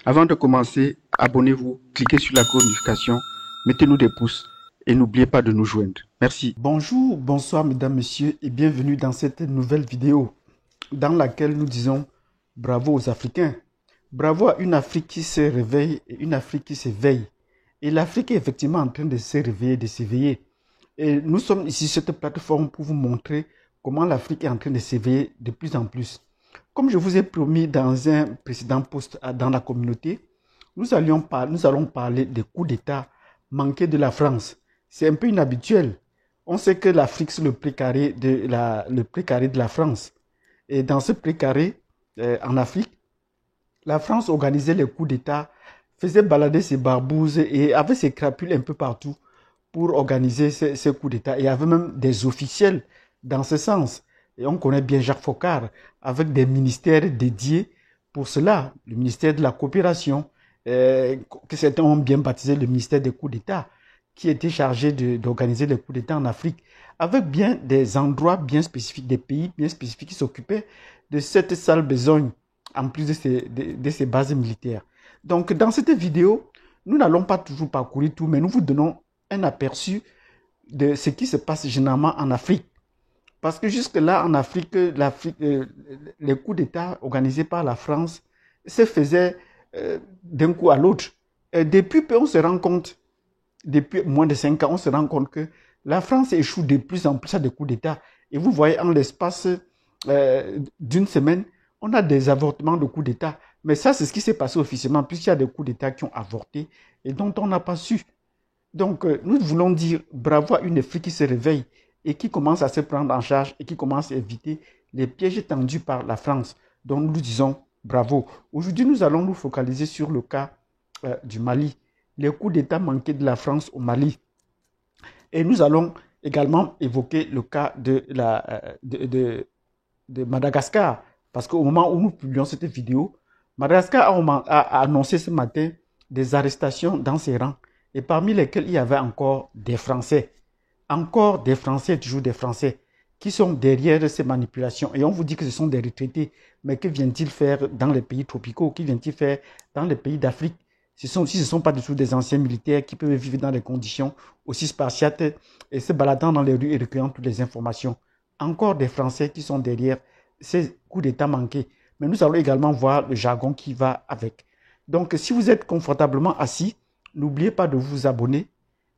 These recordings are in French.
Avant de commencer, abonnez-vous, cliquez sur la notification, mettez-nous des pouces et n'oubliez pas de nous joindre. Merci. Bonjour, bonsoir mesdames, messieurs et bienvenue dans cette nouvelle vidéo dans laquelle nous disons bravo aux Africains. Bravo à une Afrique qui se réveille et une Afrique qui s'éveille. Et l'Afrique est effectivement en train de se réveiller, de s'éveiller. Et nous sommes ici sur cette plateforme pour vous montrer comment l'Afrique est en train de s'éveiller de plus en plus. Comme je vous ai promis dans un précédent post dans la communauté, nous allons parler des coups d'État manqués de la France. C'est un peu inhabituel. On sait que l'Afrique, c'est le précaré de la France. Et dans ce précaré, en Afrique, la France organisait les coups d'État, faisait balader ses barbouzes et avait ses crapules un peu partout pour organiser ces coups d'État. Et il y avait même des officiels dans ce sens. Et on connaît bien Jacques Foccart, avec des ministères dédiés pour cela. Le ministère de la coopération, que certains ont bien baptisé le ministère des coups d'État, qui était chargé d'organiser les coups d'État en Afrique, avec bien des endroits bien spécifiques, des pays bien spécifiques qui s'occupaient de cette sale besogne, en plus de ces bases militaires. Donc, dans cette vidéo, nous n'allons pas toujours parcourir tout, mais nous vous donnons un aperçu de ce qui se passe généralement en Afrique. Parce que jusque-là, en Afrique, les coups d'État organisés par la France se faisaient d'un coup à l'autre. Depuis peu, on se rend compte, depuis moins de 5 ans, on se rend compte que la France échoue de plus en plus à des coups d'État. Et vous voyez, en l'espace d'une semaine, on a des avortements de coups d'État. Mais ça, c'est ce qui s'est passé officiellement, puisqu'il y a des coups d'État qui ont avorté et dont on n'a pas su. Donc, nous voulons dire bravo à une Afrique qui se réveille et qui commence à se prendre en charge et qui commence à éviter les pièges tendus par la France. Donc, nous disons bravo. Aujourd'hui, nous allons nous focaliser sur le cas du Mali, les coups d'État manqués de la France au Mali. Et nous allons également évoquer le cas de Madagascar, parce qu'au moment où nous publions cette vidéo, Madagascar a annoncé ce matin des arrestations dans ses rangs, et parmi lesquels il y avait encore des Français. Encore des Français, toujours des Français, qui sont derrière ces manipulations. Et on vous dit que ce sont des retraités, mais que viennent-ils faire dans les pays tropicaux? Que viennent-ils faire dans les pays d'Afrique? Ce ne sont pas du tout des anciens militaires qui peuvent vivre dans des conditions aussi spartiates et se baladant dans les rues et recueillant toutes les informations. Encore des Français qui sont derrière ces coups d'État manqués. Mais nous allons également voir le jargon qui va avec. Donc, si vous êtes confortablement assis, n'oubliez pas de vous abonner,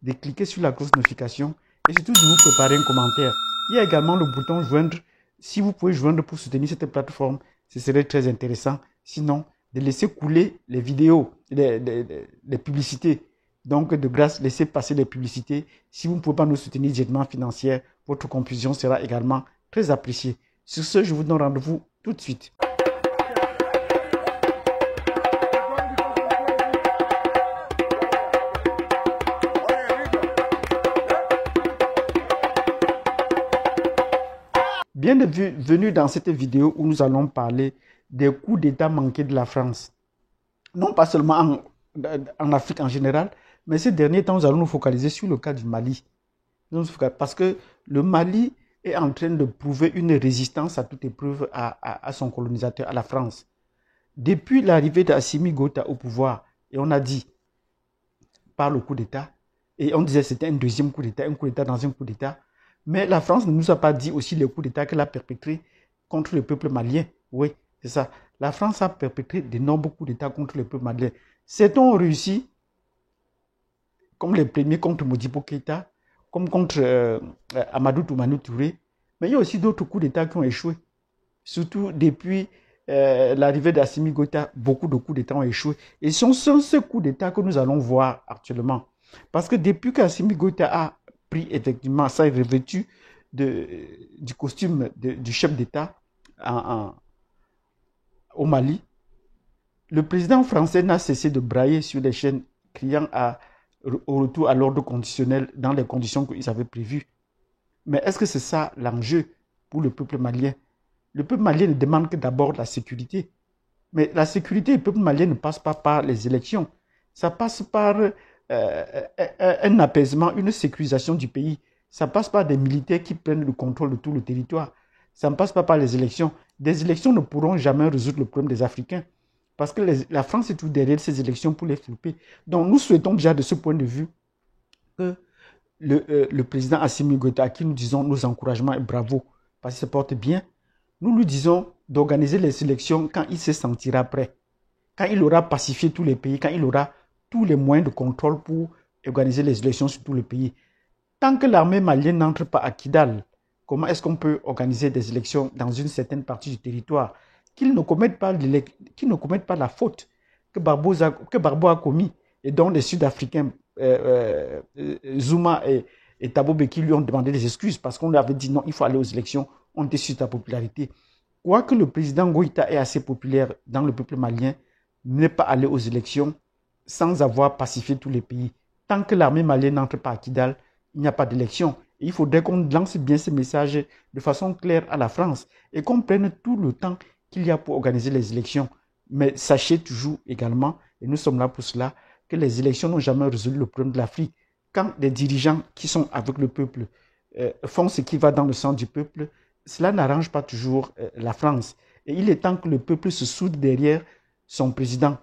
de cliquer sur la cloche de notification et surtout de vous préparer un commentaire. Il y a également le bouton joindre. Si vous pouvez joindre pour soutenir cette plateforme, ce serait très intéressant. Sinon, de laisser couler les vidéos, les publicités. Donc, de grâce, laissez passer les publicités. Si vous ne pouvez pas nous soutenir directement financièrement, votre contribution sera également très appréciée. Sur ce, je vous donne rendez-vous tout de suite. Bienvenue dans cette vidéo où nous allons parler des coups d'État manqués de la France. Non pas seulement en Afrique en général, mais ces derniers temps, nous allons nous focaliser sur le cas du Mali. Parce que le Mali est en train de prouver une résistance à toute épreuve à son colonisateur, à la France. Depuis l'arrivée d'Assimi Goïta au pouvoir, et on a dit par le coup d'État, et on disait que c'était un deuxième coup d'État, un coup d'État dans un coup d'État, mais la France ne nous a pas dit aussi les coups d'État qu'elle a perpétrés contre le peuple malien. Oui, c'est ça. La France a perpétré d'énormes coups d'État contre le peuple malien. Certains ont réussi, comme les premiers contre Modibo Keïta, comme contre Amadou Toumani Touré, mais il y a aussi d'autres coups d'État qui ont échoué. Surtout depuis l'arrivée d'Assimi Goïta, beaucoup de coups d'État ont échoué. Et ce sont ces coups d'État que nous allons voir actuellement. Parce que depuis qu'Assimi Goïta a pris effectivement, ça est revêtu du costume du chef d'État au Mali, le président français n'a cessé de brailler sur les chaînes, criant au retour à l'ordre conditionnel dans les conditions qu'ils avaient prévues. Mais est-ce que c'est ça l'enjeu pour le peuple malien? Le peuple malien ne demande que d'abord la sécurité. Mais la sécurité du peuple malien ne passe pas par les élections. Ça passe par un apaisement, une sécurisation du pays. Ça passe par des militaires qui prennent le contrôle de tout le territoire. Ça ne passe pas par les élections. Des élections ne pourront jamais résoudre le problème des Africains. Parce que la France est tout derrière ces élections pour les flipper. Donc nous souhaitons déjà de ce point de vue que le président Assimi Goïta, à qui nous disons nos encouragements et bravo, parce qu'il se porte bien, nous lui disons d'organiser les élections quand il se sentira prêt, quand il aura pacifié tous les pays, quand il aura tous les moyens de contrôle pour organiser les élections sur tout le pays. Tant que l'armée malienne n'entre pas à Kidal, comment est-ce qu'on peut organiser des élections dans une certaine partie du territoire? Qu'ils ne commettent pas la faute que Barbo a commis et dont les Sud-Africains, Zuma et Thabo Mbeki lui ont demandé des excuses parce qu'on lui avait dit non, il faut aller aux élections, on était sur ta popularité. Quoique le président Goïta est assez populaire dans le peuple malien, n'est pas allé aux élections sans avoir pacifié tous les pays. Tant que l'armée malienne n'entre pas à Kidal, il n'y a pas d'élection. Il faudrait qu'on lance bien ce message de façon claire à la France et qu'on prenne tout le temps qu'il y a pour organiser les élections. Mais sachez toujours également, et nous sommes là pour cela, que les élections n'ont jamais résolu le problème de l'Afrique. Quand les dirigeants qui sont avec le peuple font ce qui va dans le sang du peuple, cela n'arrange pas toujours la France. Et il est temps que le peuple se soude derrière son président,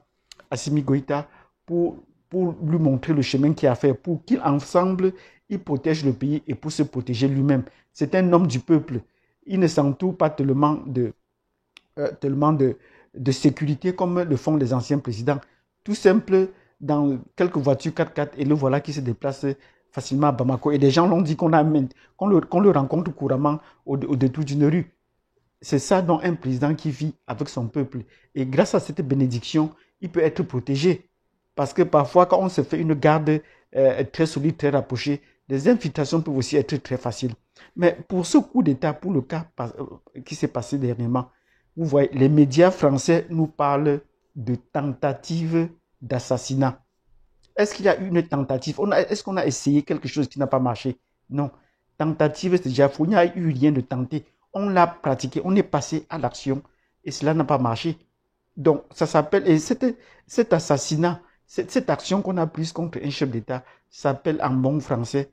Assimi Goïta, pour lui montrer le chemin qu'il a à faire, pour qu'ensemble, il protège le pays et pour se protéger lui-même. C'est un homme du peuple. Il ne s'entoure pas tellement de sécurité comme le font les anciens présidents. Tout simple, dans quelques voitures 4x4, et le voilà qui se déplace facilement à Bamako. Et des gens l'ont dit qu'on le rencontre couramment au détour d'une rue. C'est ça dont un président qui vit avec son peuple. Et grâce à cette bénédiction, il peut être protégé. Parce que parfois, quand on se fait une garde très solide, très rapprochée, les infiltrations peuvent aussi être très faciles. Mais pour ce coup d'État, pour le cas qui s'est passé dernièrement, vous voyez, les médias français nous parlent de tentative d'assassinat. Est-ce qu'il y a eu une tentative? Est-ce qu'on a essayé quelque chose qui n'a pas marché? Non. Tentative, c'est déjà faux. Il n'y a eu rien de tenté. On l'a pratiqué, on est passé à l'action et cela n'a pas marché. Donc, ça s'appelle, et cet assassinat, cette action qu'on a prise contre un chef d'État s'appelle en bon français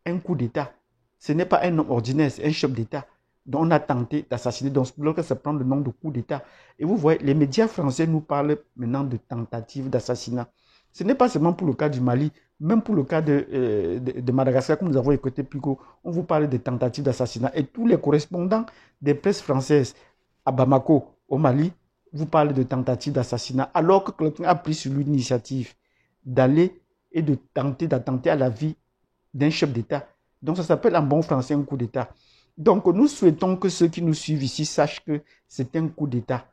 un coup d'État. Ce n'est pas un homme ordinaire, c'est un chef d'État dont on a tenté d'assassiner. Donc, ça prend le nom de coup d'État. Et vous voyez, les médias français nous parlent maintenant de tentative d'assassinat. Ce n'est pas seulement pour le cas du Mali, même pour le cas de Madagascar, comme nous avons écouté plus tôt, on vous parle de tentatives d'assassinat. Et tous les correspondants des presses françaises à Bamako, au Mali, vous parlent de tentatives d'assassinat, alors que quelqu'un a pris sur lui l'initiative d'aller et de d'attenter à la vie d'un chef d'État. Donc ça s'appelle en bon français un coup d'État. Donc nous souhaitons que ceux qui nous suivent ici sachent que c'est un coup d'État.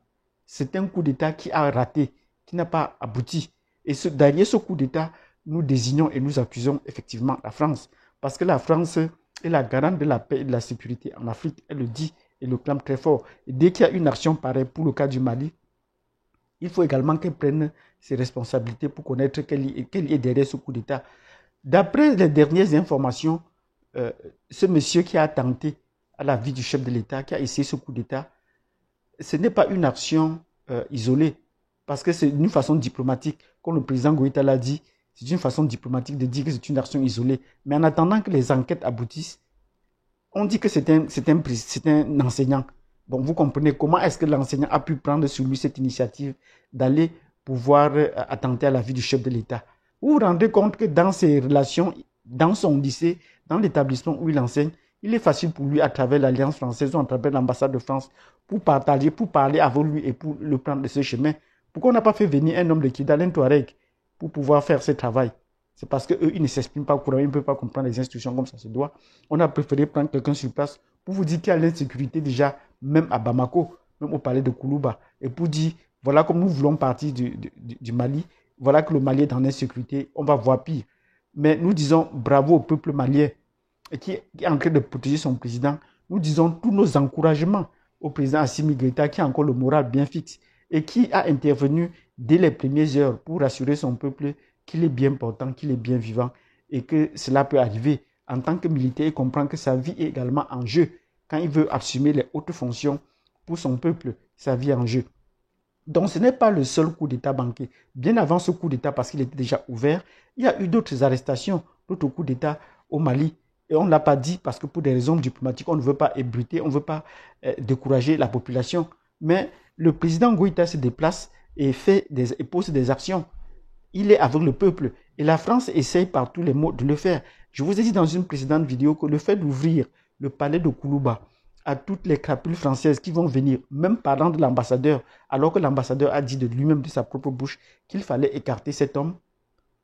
C'est un coup d'État qui a raté, qui n'a pas abouti. Et derrière ce coup d'État, nous désignons et nous accusons effectivement la France. Parce que la France est la garante de la paix et de la sécurité en Afrique. Elle le dit et le clame très fort. Et dès qu'il y a une action pareille pour le cas du Mali, il faut également qu'elle prenne ses responsabilités pour connaître quel est derrière ce coup d'État. D'après les dernières informations, ce monsieur qui a tenté à la vie du chef de l'État, qui a essayé ce coup d'État, ce n'est pas une action isolée, parce que c'est une façon diplomatique. Comme le président Goïta l'a dit, c'est une façon diplomatique de dire que c'est une action isolée. Mais en attendant que les enquêtes aboutissent, on dit que c'est un enseignant. Donc vous comprenez comment est-ce que l'enseignant a pu prendre sur lui cette initiative d'aller pouvoir attenter à la vie du chef de l'État. Vous vous rendez compte que dans ses relations, dans son lycée, dans l'établissement où il enseigne, il est facile pour lui, à travers l'Alliance française ou à travers l'ambassade de France, pour parler avec lui et pour le prendre de ce chemin. Pourquoi on n'a pas fait venir un homme de Kidal, un Touareg, pour pouvoir faire ce travail? C'est parce qu'eux, ils ne s'expriment pas couramment, ils ne peuvent pas comprendre les instructions comme ça se doit. On a préféré prendre quelqu'un sur place pour vous dire qu'il y a l'insécurité déjà, même à Bamako, même au palais de Koulouba. Et pour dire, voilà comme nous voulons partir du Mali, voilà que le Mali est dans l'insécurité, on va voir pire. Mais nous disons bravo au peuple malien qui est en train de protéger son président. Nous disons tous nos encouragements au président Assimi Goïta qui a encore le moral bien fixe et qui a intervenu dès les premières heures pour rassurer son peuple qu'il est bien portant, qu'il est bien vivant et que cela peut arriver. En tant que militaire, il comprend que sa vie est également en jeu. Quand il veut assumer les hautes fonctions pour son peuple, sa vie est en jeu. Donc ce n'est pas le seul coup d'État banqué. Bien avant ce coup d'État, parce qu'il était déjà ouvert, il y a eu d'autres arrestations, d'autres coups d'État au Mali. Et on ne l'a pas dit parce que pour des raisons diplomatiques, on ne veut pas ébruiter, on ne veut pas décourager la population. Mais le président Goïta se déplace et pose des actions. Il est avec le peuple. Et la France essaye par tous les mots de le faire. Je vous ai dit dans une précédente vidéo que le fait d'ouvrir le palais de Koulouba à toutes les crapules françaises qui vont venir, même parlant de l'ambassadeur, alors que l'ambassadeur a dit de lui-même, de sa propre bouche, qu'il fallait écarter cet homme,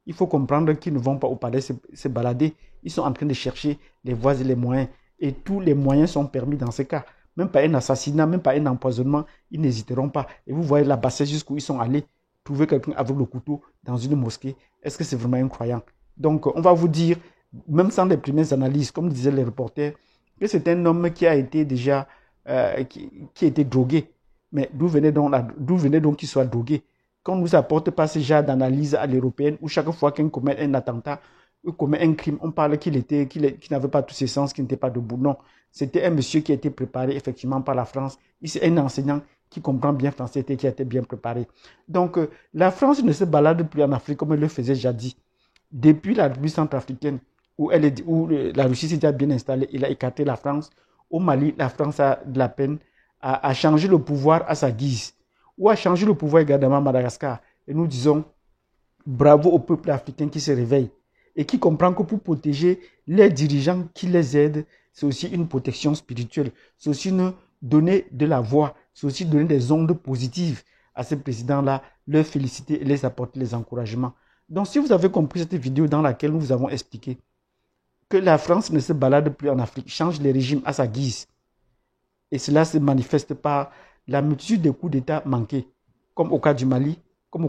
il faut comprendre qu'ils ne vont pas au palais se balader. Ils sont en train de chercher les voies et les moyens. Et tous les moyens sont permis dans ce cas. Même pas un assassinat, même pas un empoisonnement, ils n'hésiteront pas. Et vous voyez la bassesse jusqu'où ils sont allés trouver quelqu'un avec le couteau dans une mosquée. Est-ce que c'est vraiment incroyable? Donc, on va vous dire, même sans les premières analyses, comme disaient les reporters, que c'est un homme qui a été déjà, qui a été drogué. Mais d'où venait donc qu'il soit drogué? Qu'on ne nous apporte pas ce genre d'analyse à l'européenne où chaque fois qu'un commet un attentat ou commet un crime, on parle qu'il n'avait pas tous ses sens, qu'il n'était pas debout. Non, c'était un monsieur qui a été préparé effectivement par la France. C'est un enseignant qui comprend bien français et qui a été bien préparé. Donc, la France ne se balade plus en Afrique comme elle le faisait jadis. Depuis la République centrafricaine, où la Russie s'était bien installée, il a écarté la France. Au Mali, la France a de la peine à changer le pouvoir à sa guise, ou à changer le pouvoir également à Madagascar. Et nous disons bravo au peuple africain qui se réveille et qui comprend que pour protéger les dirigeants qui les aident, c'est aussi une protection spirituelle. C'est aussi donner de la voix, c'est aussi donner des ondes positives à ces présidents-là, leur féliciter et les apporter les encouragements. Donc si vous avez compris cette vidéo dans laquelle nous vous avons expliqué que la France ne se balade plus en Afrique, change les régimes à sa guise, et cela se manifeste par la multitude de coups d'État manqués, comme au cas du Mali, comme au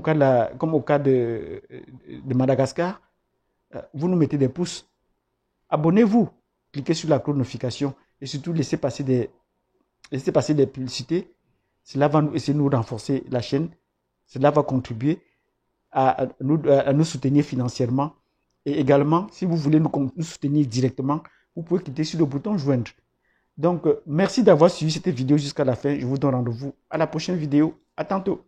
cas de Madagascar. Vous nous mettez des pouces. Abonnez-vous, cliquez sur la cloche de notification et surtout laissez passer des publicités. Cela va essayer de nous renforcer la chaîne. Cela va contribuer à nous soutenir financièrement. Et également, si vous voulez nous soutenir directement, vous pouvez cliquer sur le bouton joindre. Donc, merci d'avoir suivi cette vidéo jusqu'à la fin. Je vous donne rendez-vous à la prochaine vidéo. À tantôt.